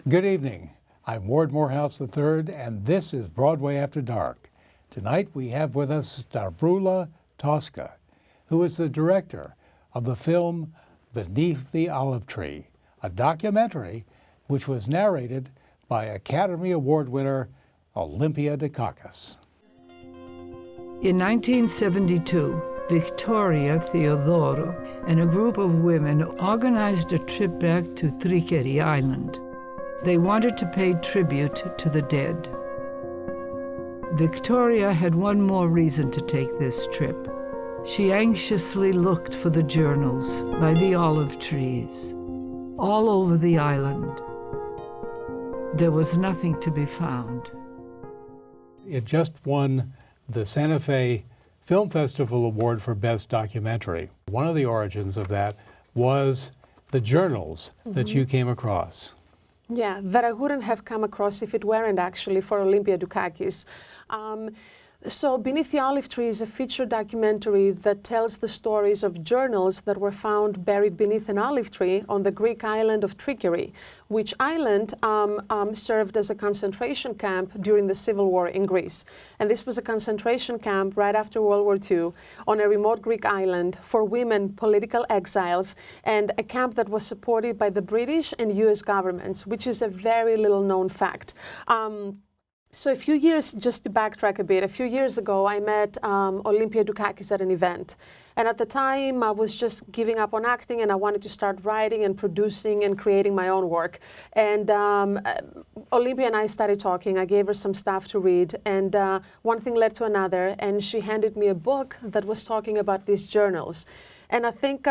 Good evening. I'm Morehouse III, and this is Broadway After Dark. Tonight we have with us Stavroula Toska, who is the director of the film Beneath the Olive Tree, a documentary which was narrated by Academy Award winner Olympia Dukakis. In 1972, Victoria Theodoro and a group of women organized a trip back to Trikeri Island. They wanted to pay tribute to the dead. Victoria had one more reason to take this trip. She anxiously looked for the journals by the olive trees, all over the island. There was nothing to be found. It just won the Santa Fe Film Festival Award for Best Documentary. One of the origins of that was the journals that you came across. Yeah, that I wouldn't have come across if it weren't actually for Olympia Dukakis. So Beneath the Olive Tree is a feature documentary that tells the stories of journals that were found buried beneath an olive tree on the Greek island of Trikeri, which island served as a concentration camp during the Civil War in Greece. And this was a concentration camp right after World War II on a remote Greek island for women political exiles, and a camp that was supported by the British and US governments, which is a very little known fact. So a few years, just to backtrack a bit, a few years ago I met Olympia Dukakis at an event. And at the time I was just giving up on acting and I wanted to start writing and producing and creating my own work. And Olympia and I started talking. I gave her some stuff to read, and one thing led to another, and she handed me a book that was talking about these journals. And I think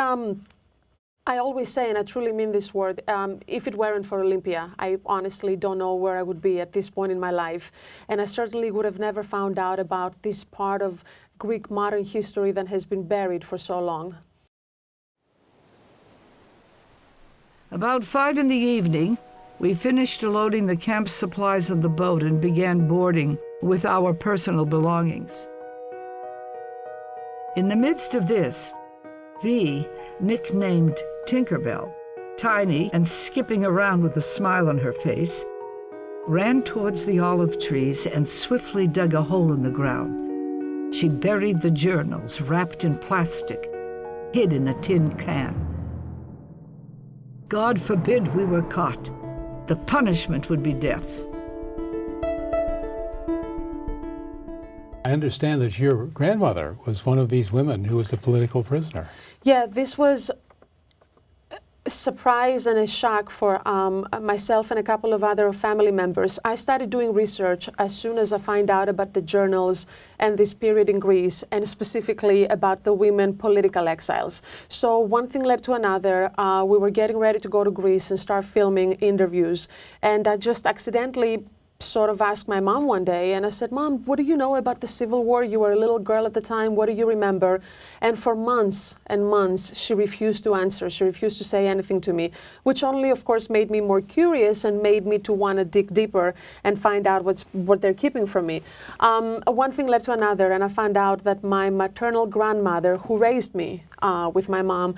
I always say, and I truly mean this word, if it weren't for Olympia, I honestly don't know where I would be at this point in my life. And I certainly would have never found out about this part of Greek modern history that has been buried for so long. About 5 in the evening, we finished loading the camp supplies on the boat and began boarding with our personal belongings. In the midst of this, V, nicknamed Tinkerbell, tiny and skipping around with a smile on her face, ran towards the olive trees and swiftly dug a hole in the ground. She buried the journals wrapped in plastic, hid in a tin can. God forbid we were caught. The punishment would be death. I understand that your grandmother was one of these women who was a political prisoner. Yeah, this was a surprise and a shock for myself and a couple of other family members. I started doing research as soon as I found out about the journals and this period in Greece, and specifically about the women political exiles. So one thing led to another. We were getting ready to go to Greece and start filming interviews, and I just accidentally sort of asked my mom one day, and I said, "Mom, what do you know about the Civil War? You were a little girl at the time. What do you remember?" And for months and months, she refused to answer. She refused to say anything to me, which only, of course, made me more curious and made me to want to dig deeper and find out what they're keeping from me. One thing led to another, and I found out that my maternal grandmother, who raised me with my mom,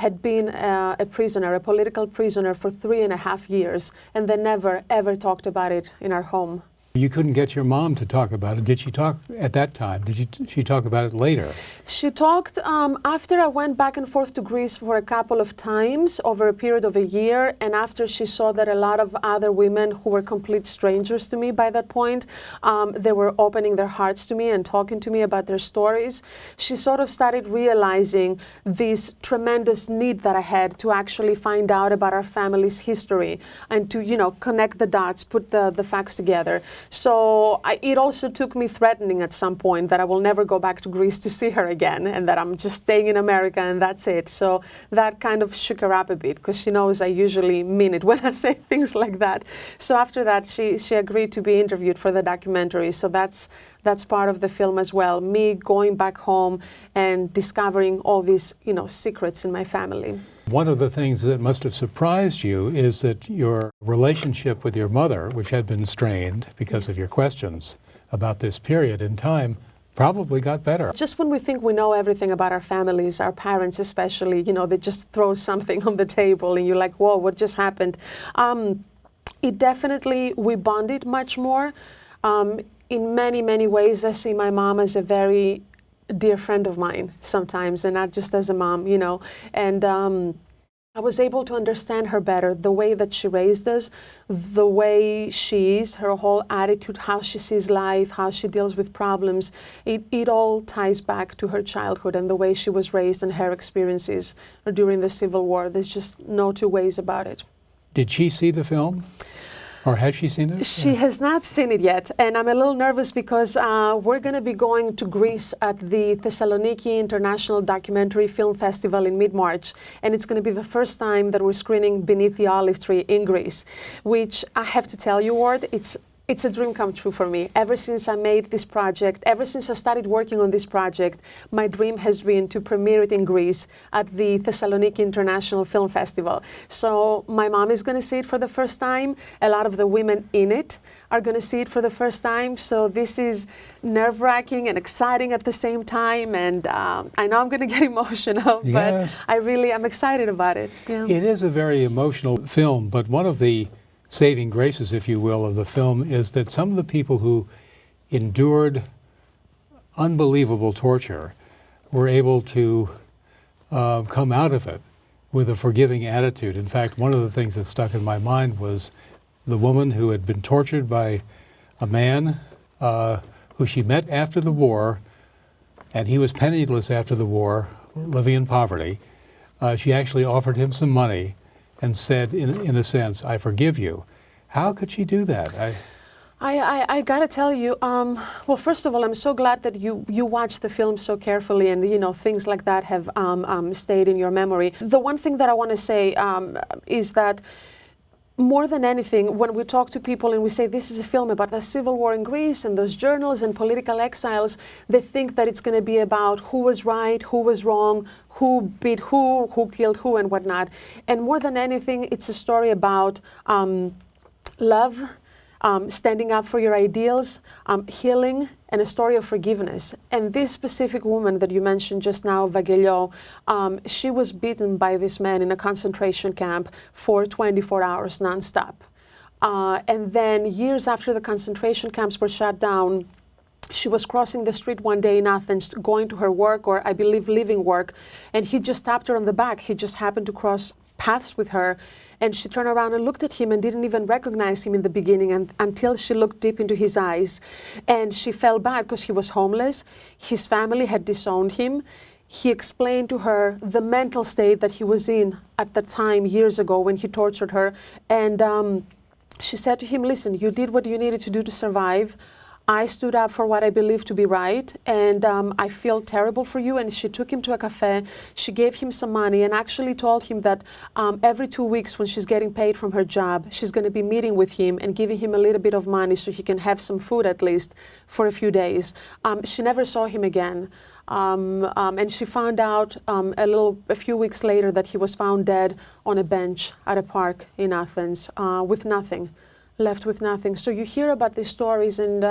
had been a prisoner, a political prisoner, for 3.5 years, and they never, ever talked about it in our home. You couldn't get your mom to talk about it. Did she talk at that time? Did she talk about it later? She talked after I went back and forth to Greece for a couple of times over a period of a year, and after she saw that a lot of other women who were complete strangers to me by that point, they were opening their hearts to me and talking to me about their stories. She sort of started realizing this tremendous need that I had to actually find out about our family's history and to, you know, connect the dots, put the facts together. So it also took me threatening at some point that I will never go back to Greece to see her again, and that I'm just staying in America and that's it. So that kind of shook her up a bit, because she knows I usually mean it when I say things like that. So after that, she agreed to be interviewed for the documentary. So that's part of the film as well, me going back home and discovering all these, you know, secrets in my family. One of the things that must have surprised you is that your relationship with your mother, which had been strained because of your questions about this period in time, probably got better. Just when we think we know everything about our families, our parents especially, you know, they just throw something on the table and you're like, whoa, what just happened? it definitely, we bonded much more. In many, many ways, I see my mom as a very dear friend of mine sometimes, and not just as a mom, you know. And I was able to understand her better, the way that she raised us, the way she is, her whole attitude, how she sees life, how she deals with problems. It all ties back to her childhood and the way she was raised and her experiences during the Civil War. There's just no two ways about it. Did she see the film? Or has she seen it? She has not seen it yet, and I'm a little nervous because we're going to be going to Greece at the Thessaloniki International Documentary Film Festival in mid-March, and it's going to be the first time that we're screening Beneath the Olive Tree in Greece, which I have to tell you, Ward, it's a dream come true for me. Ever since I made this project, ever since I started working on this project, my dream has been to premiere it in Greece at the Thessaloniki International Film Festival. So my mom is going to see it for the first time. A lot of the women in it are going to see it for the first time. So this is nerve-wracking and exciting at the same time. And I know I'm going to get emotional, Yes. but I'm excited about it. Yeah. It is a very emotional film, but one of the saving graces, if you will, of the film is that some of the people who endured unbelievable torture were able to come out of it with a forgiving attitude. In fact, one of the things that stuck in my mind was the woman who had been tortured by a man who she met after the war, and he was penniless after the war, living in poverty. She actually offered him some money and said, in a sense, I forgive you. How could she do that? I gotta tell you, well, first of all, I'm so glad that you watched the film so carefully, and you know, things like that have stayed in your memory. The one thing that I want to say is that more than anything, when we talk to people and we say this is a film about the Civil War in Greece and those journals and political exiles, they think that it's going to be about who was right, who was wrong, who beat who killed who, and whatnot. And more than anything, it's a story about love, standing up for your ideals, healing, and a story of forgiveness. And this specific woman that you mentioned just now, Vagelio, she was beaten by this man in a concentration camp for 24 hours nonstop. And then years after the concentration camps were shut down, she was crossing the street one day in Athens, going to her work, or I believe leaving work, and he just tapped her on the back. He just happened to cross paths with her, and she turned around and looked at him and didn't even recognize him in the beginning until she looked deep into his eyes. And she felt bad because he was homeless. His family had disowned him. He explained to her the mental state that he was in at the time, years ago, when he tortured her. And she said to him, listen, you did what you needed to do to survive. I stood up for what I believe to be right, and I feel terrible for you. And she took him to a cafe, she gave him some money, and actually told him that every 2 weeks when she's getting paid from her job, she's going to be meeting with him and giving him a little bit of money so he can have some food at least for a few days. She never saw him again. And she found out a few weeks later that he was found dead on a bench at a park in Athens with nothing. Left with nothing. So you hear about these stories, and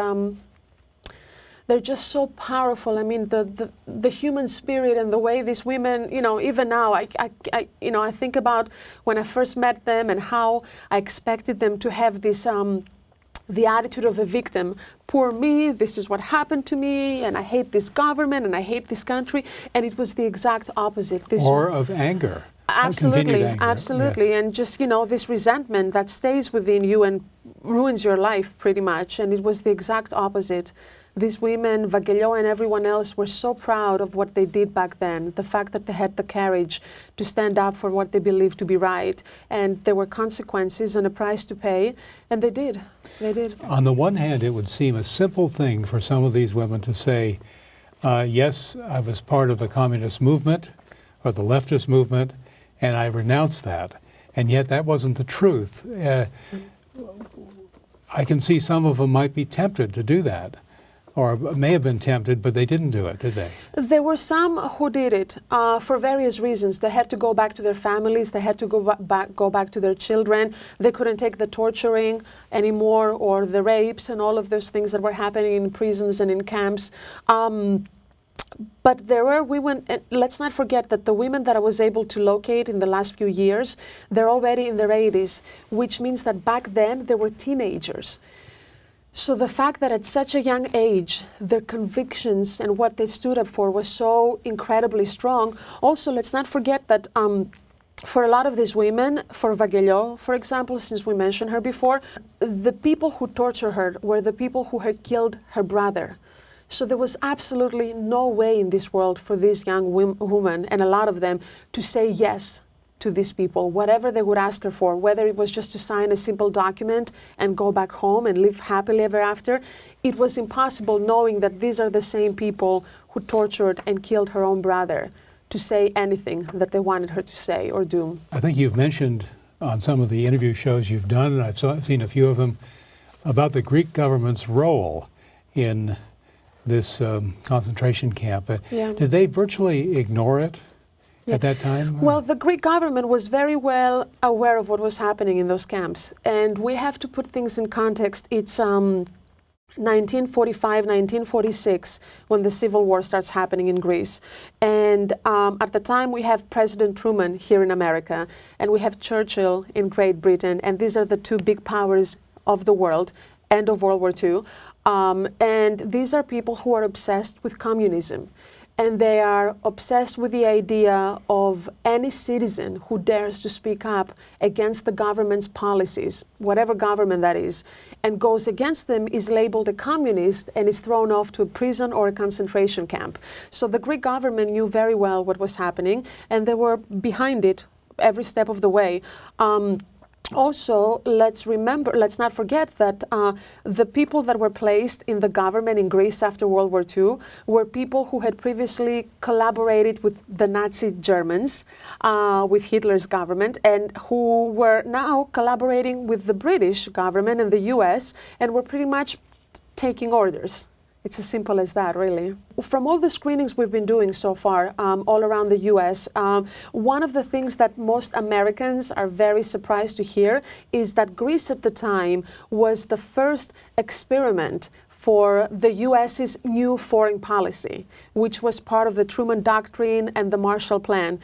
they're just so powerful. I mean, the human spirit and the way these women, you know, even now, I think about when I first met them and how I expected them to have this, the attitude of a victim. Poor me, this is what happened to me, and I hate this government, and I hate this country. And it was the exact opposite. Or of anger. Absolutely, anger. absolutely. Yes. And just, you know, this resentment that stays within you and ruins your life pretty much. And it was the exact opposite. These women, Vagelio and everyone else, were so proud of what they did back then. The fact that they had the courage to stand up for what they believed to be right. And there were consequences and a price to pay. And they did. They did. On the one hand, it would seem a simple thing for some of these women to say, yes, I was part of the communist movement or the leftist movement, and I renounced that. And yet that wasn't the truth. I can see some of them might be tempted to do that, or may have been tempted, but they didn't do it, did they? There were some who did it for various reasons. They had to go back to their families. They had to go back to their children. They couldn't take the torturing anymore, or the rapes and all of those things that were happening in prisons and in camps. But there were women, and let's not forget that the women that I was able to locate in the last few years, they're already in their 80s, which means that back then they were teenagers. So the fact that at such a young age, their convictions and what they stood up for was so incredibly strong. Also, let's not forget that for a lot of these women, for Vagello, for example, since we mentioned her before, the people who tortured her were the people who had killed her brother. So there was absolutely no way in this world for these young women, and a lot of them, to say yes to these people, whatever they would ask her for, whether it was just to sign a simple document and go back home and live happily ever after. It was impossible, knowing that these are the same people who tortured and killed her own brother, to say anything that they wanted her to say or do. I think you've mentioned on some of the interview shows you've done, and I've seen a few of them, about the Greek government's role in this concentration camp. Yeah. Did they virtually ignore it at that time? Well, the Greek government was very well aware of what was happening in those camps. And we have to put things in context. It's 1945, 1946, when the civil war starts happening in Greece. And at the time, we have President Truman here in America, and we have Churchill in Great Britain. And these are the two big powers of the world, end of World War II. And these are people who are obsessed with communism. And they are obsessed with the idea of any citizen who dares to speak up against the government's policies, whatever government that is, and goes against them is labeled a communist and is thrown off to a prison or a concentration camp. So the Greek government knew very well what was happening, and they were behind it every step of the way. Also, let's not forget that the people that were placed in the government in Greece after World War II were people who had previously collaborated with the Nazi Germans, with Hitler's government, and who were now collaborating with the British government and the US, and were pretty much taking orders. It's as simple as that, really. From all the screenings we've been doing so far, all around the US, one of the things that most Americans are very surprised to hear is that Greece at the time was the first experiment for the US's new foreign policy, which was part of the Truman Doctrine and the Marshall Plan.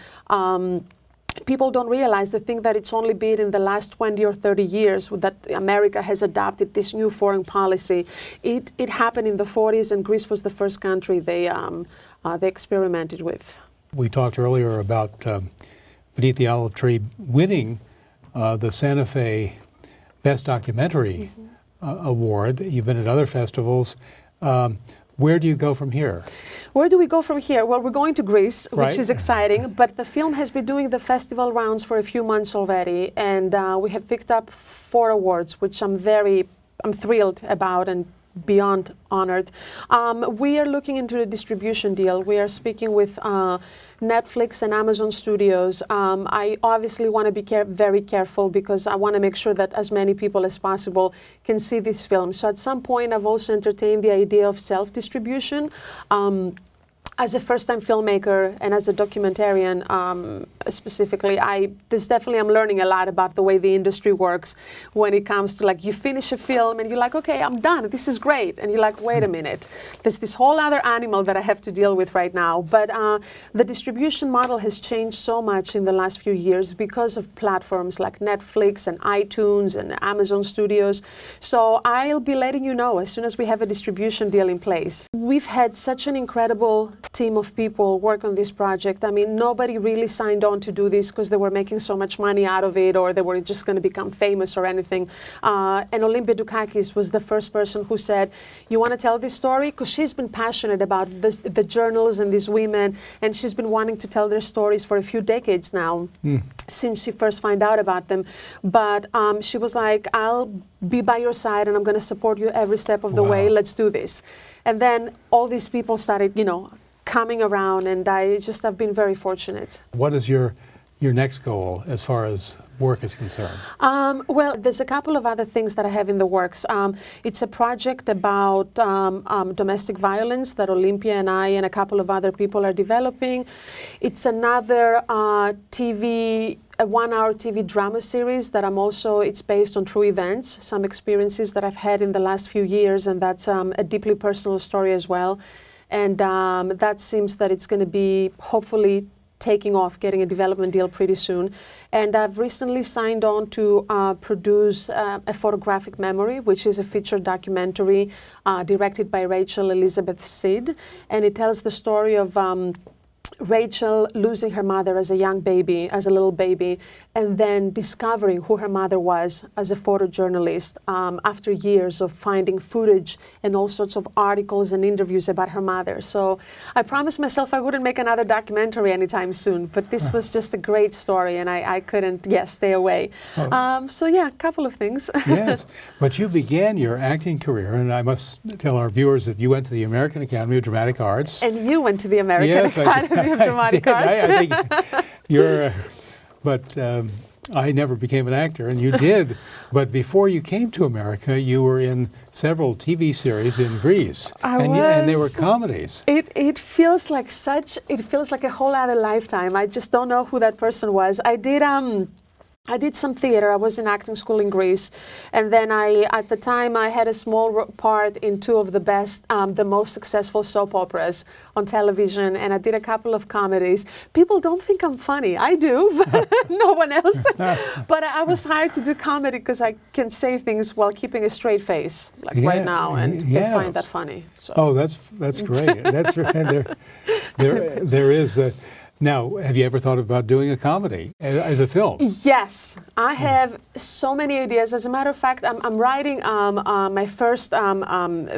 People don't realize, they think that it's only been in the last 20 or 30 years that America has adopted this new foreign policy. It happened in the 40s, and Greece was the first country they experimented with. We talked earlier about Beneath the Olive Tree winning the Santa Fe Best Documentary Award. You've been at other festivals. Where do you go from here? Where do we go from here? Well, we're going to Greece, which Right. is exciting, but the film has been doing the festival rounds for a few months already, and we have picked up 4 awards, which I'm thrilled about and beyond honored. We are looking into a distribution deal. We are speaking with Netflix and Amazon Studios. I obviously want to be very careful, because I want to make sure that as many people as possible can see this film. So at some point, I've also entertained the idea of self-distribution. As a first-time filmmaker and as a documentarian specifically, I'm learning a lot about the way the industry works when it comes to, like, you finish a film and you're like, okay, I'm done, this is great. And you're like, wait a minute, there's this whole other animal that I have to deal with right now. But the distribution model has changed so much in the last few years because of platforms like Netflix and iTunes and Amazon Studios. So I'll be letting you know as soon as we have a distribution deal in place. We've had such an incredible team of people work on this project. I mean, nobody really signed on to do this because they were making so much money out of it, or they were just going to become famous or anything. And Olympia Dukakis was the first person who said, you want to tell this story? Because she's been passionate about the journals and these women, and she's been wanting to tell their stories for a few decades now, since she first found out about them. But she was like, I'll be by your side and I'm going to support you every step of the way. Let's do this. And then all these people started, coming around, and I've been very fortunate. What is your next goal as far as work is concerned? Well, there's a couple of other things that I have in the works. It's a project about domestic violence that Olympia and I and a couple of other people are developing. It's another a 1-hour TV drama series that it's based on true events, some experiences that I've had in the last few years, and that's a deeply personal story as well. and that seems that it's going to be hopefully taking off, getting a development deal pretty soon. And I've recently signed on to produce A Photographic Memory, which is a feature documentary directed by Rachel Elizabeth Sid, and it tells the story of Rachel losing her mother as a young baby, as a little baby, and then discovering who her mother was as a photojournalist after years of finding footage and all sorts of articles and interviews about her mother. So I promised myself I wouldn't make another documentary anytime soon, but this was just a great story and I couldn't, stay away. Oh. So yeah, a couple of things. Yes, but you began your acting career, and I must tell our viewers that you went to the American Academy of Dramatic Arts. And you went to the American Academy of Dramatic Arts. I think you're, but I never became an actor, and you did. But before you came to America, you were in several TV series in Greece, and they were comedies. It feels like a whole other lifetime. I just don't know who that person was. I did some theater. I was in acting school in Greece, and then at the time, I had a small part in two of the most successful soap operas on television, and I did a couple of comedies. People don't think I'm funny. I do, but no one else. But I was hired to do comedy because I can say things while keeping a straight face, like right now, and they find that funny. So. Oh, that's great. That's right. There is a. Now, have you ever thought about doing a comedy as a film? Yes, I have so many ideas. As a matter of fact, I'm writing my first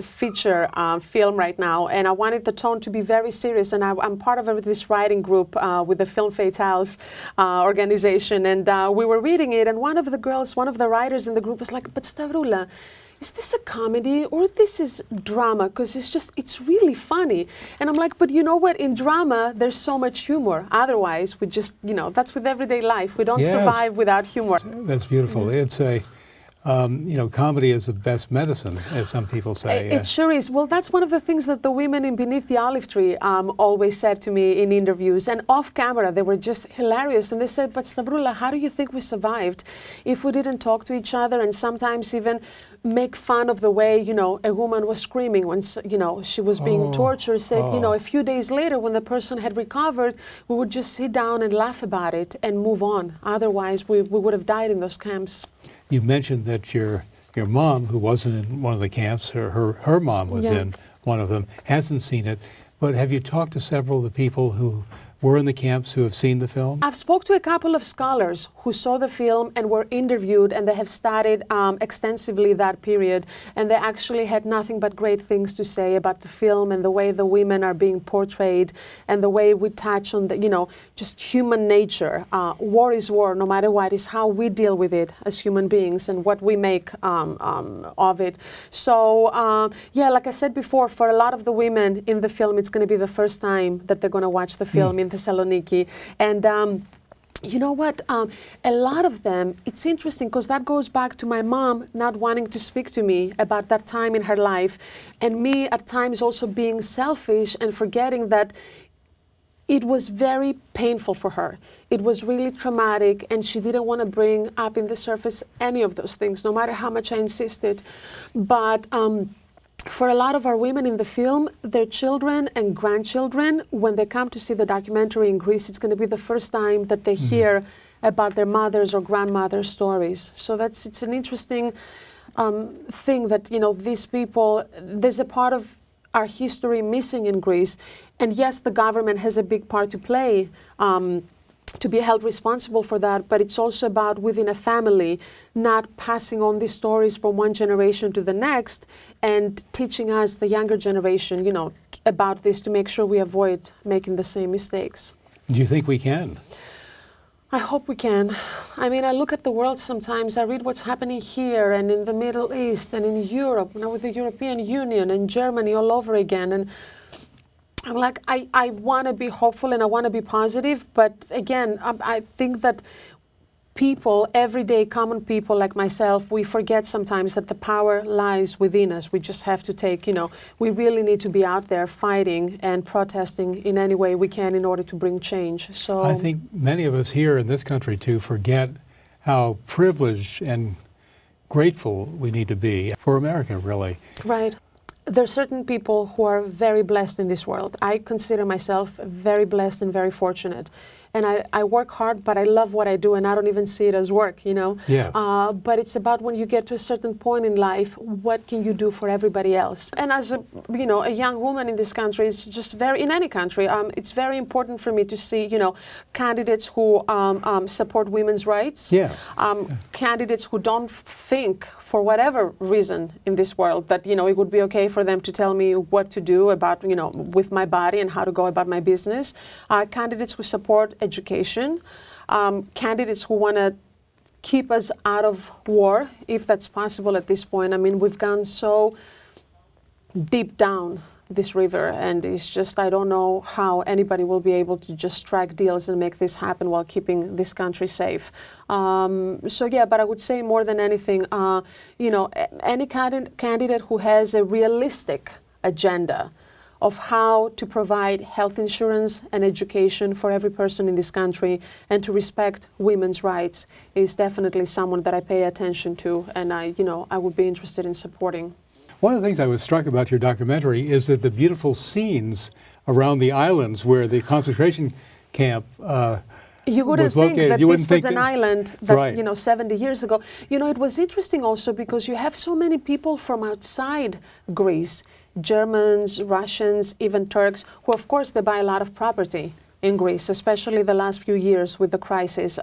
feature film right now, and I wanted the tone to be very serious. And I'm part of this writing group with the Film Fatales organization, and we were reading it, and one of the writers in the group was like, "But Stavroula, is this a comedy or this is drama? Because it's really funny." And I'm like, but you know what? In drama, there's so much humor. Otherwise, we just, that's with everyday life. We don't survive without humor. That's beautiful. It's a, comedy is the best medicine, as some people say. It sure is. Well, that's one of the things that the women in Beneath the Olive Tree always said to me in interviews. And off camera, they were just hilarious. And they said, but Stavroula, how do you think we survived if we didn't talk to each other and sometimes even make fun of the way, a woman was screaming when, she was being tortured, said, a few days later when the person had recovered, we would just sit down and laugh about it and move on. Otherwise, we would have died in those camps. You mentioned that your mom, who wasn't in one of the camps, her mom was in one of them, hasn't seen it. But have you talked to several of the people who were in the camps who have seen the film? I've spoke to a couple of scholars who saw the film and were interviewed, and they have studied extensively that period, and they actually had nothing but great things to say about the film and the way the women are being portrayed and the way we touch on the, just human nature. War is war, no matter what, is how we deal with it as human beings and what we make of it. So, like I said before, for a lot of the women in the film, it's going to be the first time that they're going to watch the film in Thessaloniki. And you know what? A lot of them, it's interesting because that goes back to my mom not wanting to speak to me about that time in her life, and me at times also being selfish and forgetting that it was very painful for her. It was really traumatic, and she didn't want to bring up in the surface any of those things, no matter how much I insisted. But for a lot of our women in the film, their children and grandchildren, when they come to see the documentary in Greece, it's going to be the first time that they hear about their mothers' or grandmothers' stories. So it's an interesting thing that, these people, there's a part of our history missing in Greece. And yes, the government has a big part to play, to be held responsible for that, but it's also about within a family not passing on these stories from one generation to the next and teaching us, the younger generation, about this to make sure we avoid making the same mistakes. Do you think we can? I hope we can. I mean, I look at the world sometimes, I read what's happening here and in the Middle East and in Europe, now with the European Union and Germany all over again, and I'm like, I want to be hopeful and I want to be positive, but again, I think that people, everyday common people like myself, we forget sometimes that the power lies within us. We just have to take, we really need to be out there fighting and protesting in any way we can in order to bring change. So I think many of us here in this country too forget how privileged and grateful we need to be for America, really. Right. there are certain people who are very blessed in this world. I consider myself very blessed and very fortunate. And I work hard, but I love what I do, and I don't even see it as work, you know? Yes. But it's about when you get to a certain point in life, what can you do for everybody else? And as a, you know, a young woman in this country, it's just very, in any country, it's very important for me to see, you know, candidates who support women's rights. Yes. Candidates who don't think, for whatever reason in this world, that, you know, it would be okay for them to tell me what to do about, you know, with my body and how to go about my business. Candidates who support education, candidates who want to keep us out of war, if that's possible at this point. I mean, we've gone so deep down this river, and it's just, I don't know how anybody will be able to just strike deals and make this happen while keeping this country safe. So yeah, but I would say more than anything, you know, any candidate who has a realistic agenda of how to provide health insurance and education for every person in this country and to respect women's rights is definitely someone that I pay attention to, and I would be interested in supporting. One of the things I was struck about your documentary is that the beautiful scenes around the islands where the concentration camp you wouldn't was think located. that You this wouldn't was think an that, island that, right. you know, 70 years ago. You know, it was interesting also because you have so many people from outside Greece, Germans, Russians, even Turks, who of course they buy a lot of property in Greece, especially the last few years with the crisis,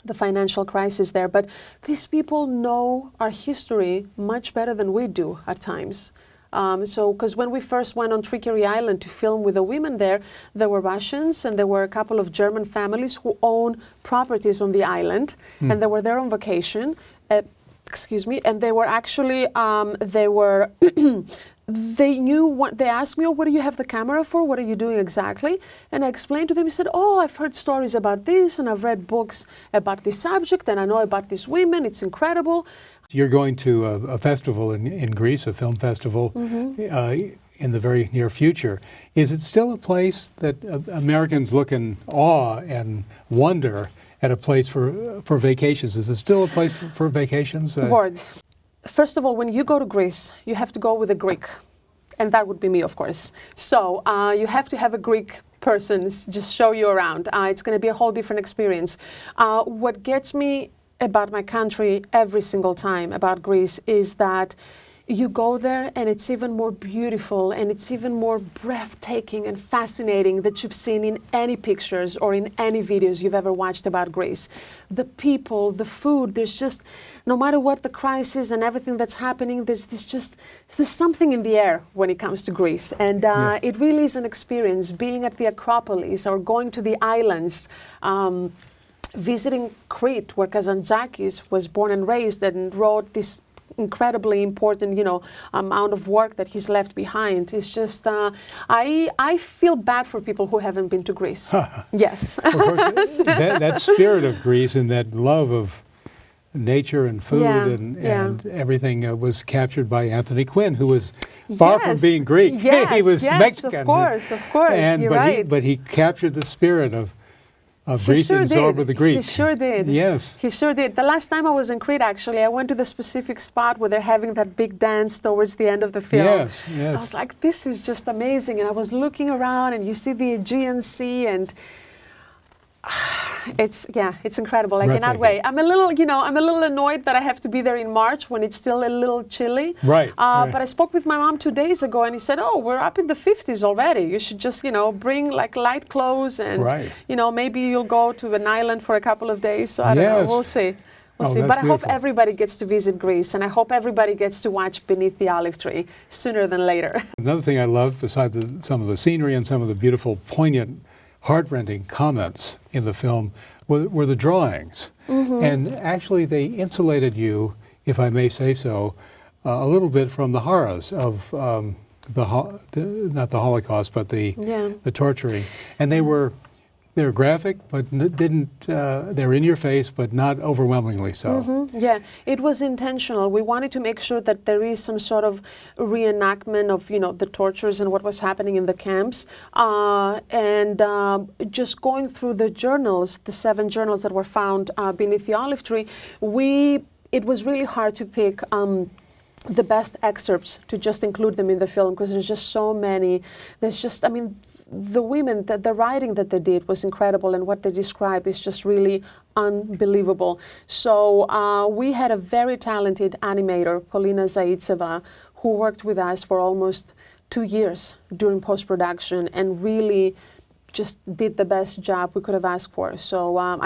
the financial crisis there. But these people know our history much better than we do at times. Because when we first went on Trickery Island to film with the women there were Russians and there were a couple of German families who own properties on the island, and they were there on vacation. Excuse me, and they were actually, they knew what, they asked me, oh, what do you have the camera for? What are you doing exactly? And I explained to them, he said, oh, I've heard stories about this and I've read books about this subject and I know about these women, it's incredible. You're going to a festival in Greece, a film festival, in the very near future. Is it still a place that Americans look in awe and wonder at a place for vacations? Is it still a place for vacations? Word. First of all, when you go to Greece, you have to go with a Greek. And that would be me, of course. So you have to have a Greek person just show you around. It's going to be a whole different experience. What gets me about my country every single time, about Greece, is that you go there and it's even more beautiful and it's even more breathtaking and fascinating that you've seen in any pictures or in any videos you've ever watched about Greece. The people, the food, there's just, no matter what the crisis and everything that's happening, there's something in the air when it comes to Greece. And it really is an experience, being at the Acropolis or going to the islands, visiting Crete, where Kazantzakis was born and raised and wrote this incredibly important, amount of work that he's left behind. It's just, I feel bad for people who haven't been to Greece. Yes. Of course, that spirit of Greece and that love of nature and food and everything was captured by Anthony Quinn, who was far from being Greek. Yes, he was Mexican. Of course, you're right. But he captured the spirit of Greece absorbed with the Greek. He sure did. Yes. He sure did. The last time I was in Crete, actually, I went to the specific spot where they're having that big dance towards the end of the film. Yes, yes. I was like, this is just amazing. And I was looking around and you see the Aegean Sea and it's incredible. I cannot wait. I'm a little annoyed that I have to be there in March when it's still a little chilly. Right. But I spoke with my mom 2 days ago and he said, oh, we're up in the 50s already. You should just, bring like light clothes and, maybe you'll go to an island for a couple of days. So I don't know. We'll see. We'll see. But I hope everybody gets to visit Greece and I hope everybody gets to watch Beneath the Olive Tree sooner than later. Another thing I love, besides some of the scenery and some of the beautiful, poignant, heart-rending comments in the film were the drawings. And actually they insulated you, if I may say so, a little bit from the horrors of not the Holocaust, but the torturing. And they're graphic, but they're in your face, but not overwhelmingly so. Yeah, it was intentional. We wanted to make sure that there is some sort of reenactment of, the tortures and what was happening in the camps. And just going through the journals, the 7 journals that were found beneath the olive tree, it was really hard to pick the best excerpts to just include them in the film, because there's just so many. There's just, I mean, the women, the writing that they did was incredible, and what they describe is just really unbelievable. So we had a very talented animator, Polina Zaitseva, who worked with us for almost 2 years during post-production and really just did the best job we could have asked for. So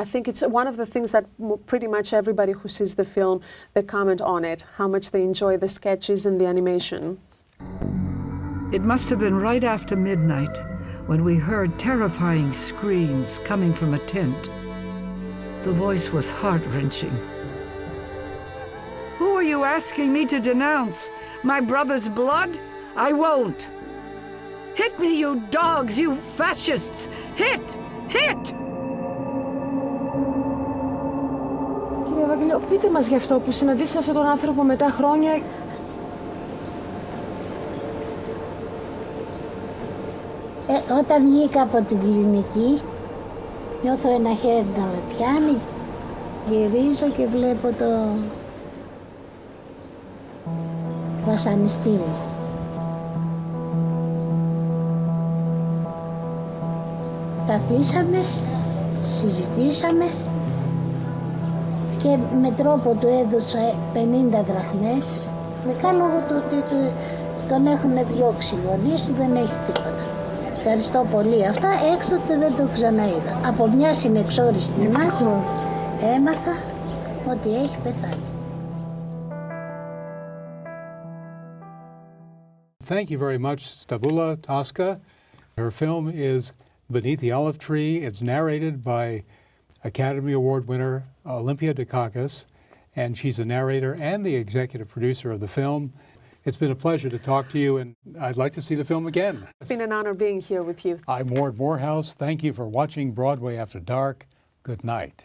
I think it's one of the things that pretty much everybody who sees the film, they comment on it, how much they enjoy the sketches and the animation. It must have been right after midnight when we heard terrifying screams coming from a tent. The voice was heart-wrenching. "Who are you asking me to denounce? My brother's blood? I won't! Hit me, you dogs, you fascists! Hit! Hit!" Κύριε Βαγγελιό, πείτε μας γι' αυτό που συναντήσατε αυτόν τον άνθρωπο μετά χρόνια. Όταν βγήκα από την κλινική, νιώθω ένα χέρι να με πιάνει, γυρίζω και βλέπω το βασανιστή μου. Καθίσαμε, συζητήσαμε και με τρόπο του έδωσα 50 δραχμές. Με λόγω του ότι τον έχουν διώξει οι γονείς του, δεν έχει τίποτα. Ευχαριστώ πολύ. Αυτά έκτοτε δεν το ξαναείδα. Από μια συνεξόριστη μας έμαθα ότι έχει πεθάνει. Thank you very much, Stavroula Toska. Her film is Beneath the Olive Tree. It's narrated by Academy Award winner Olympia Dukakis, and she's the narrator and the executive producer of the film. It's been a pleasure to talk to you, and I'd like to see the film again. It's been an honor being here with you. I'm Ward Morehouse. Thank you for watching Broadway After Dark. Good night.